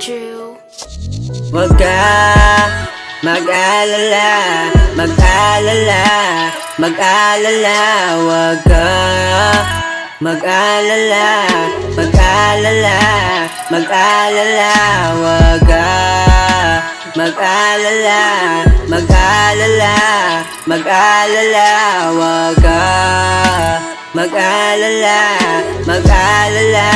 True. Huwag ka mag-alala, mag-alala, mag-alala. Huwag ka mag-alala, mag-alala, mag-alala. Huwag ka mag-alala, mag-alala, mag-alala. Huwag ka mag-alala, mag-alala,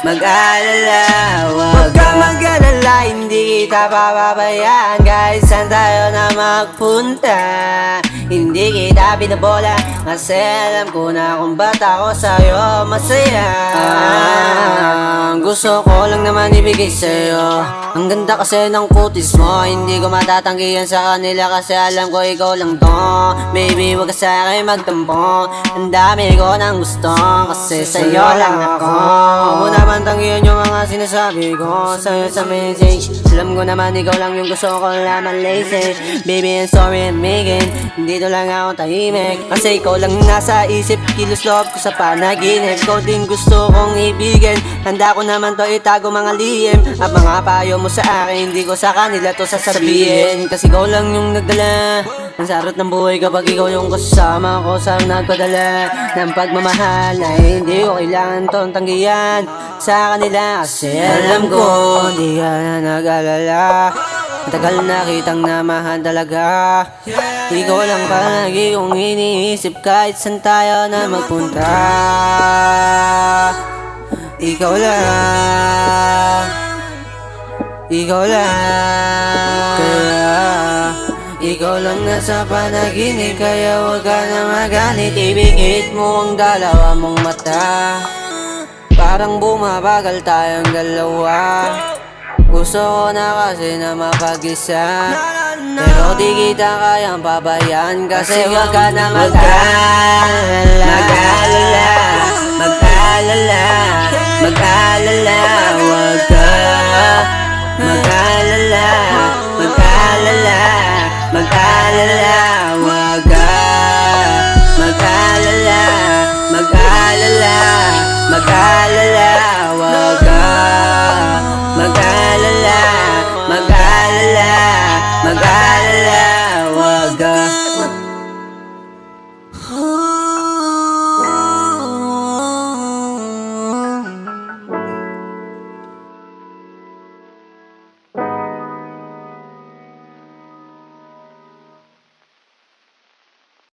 mag-alala. Huwag ka mag-alala, hindi kita papabayaan kahit saan tayo na magpunta. Hindi kita binabola kasi alam ko na kung ba't ako sa'yo masaya. Gusto ko lang naman ibigay sa'yo. Ang ganda kasi ng kutis mo, hindi ko matatanggihan sa kanila kasi alam ko ikaw lang to. Baby, wag ka sa'kin magtampo, ang dami ko nang gusto kasi sa'yo lang ako. Huwag mo naman tanggihan yung mga sinasabi ko sa'yo sa message. Alam ko naman ikaw lang yung gusto ko naman lazy. Baby, I'm sorry I'm making, dito lang ako tahimik kasi ikaw lang nasa isip, kilos loob ko sa panaginip. Ikaw din gusto kong ibigin, handa ko naman to itago mga lihim at mga payo mo sa akin, hindi ko sa kanila to sasabihin kasi ikaw lang yung nagdala ang sarot ng buhay kapag ikaw yung kasama ko sa nagpadala ng pagmamahal na hindi ko kailangan tong tanggihan sa kanila kasi alam ko hindi ka na nag-alala. Matagal na kitang namahan talaga, ikaw lang palagi kong iniisip kahit saan tayo na magpunta. Ikaw lang, ikaw lang, kaya ikaw lang nasa panaginip, kaya huwag ka na magalit. Ibigit mo ang dalawa mong mata, parang bumabagal tayong dalawa. Gusto ko na kasi na mapag-isa, pero di kita kayang pabayaan kasi huwag ka na mag-alala, mag-alala, mag-alala, mag-alala. Huwag ka mag-alala, mag-alala, mag-alala. Huwag ka mag-alala, mag-alala, mag-alala. Huwag ka mag-alala, mag-alala, mag-alala.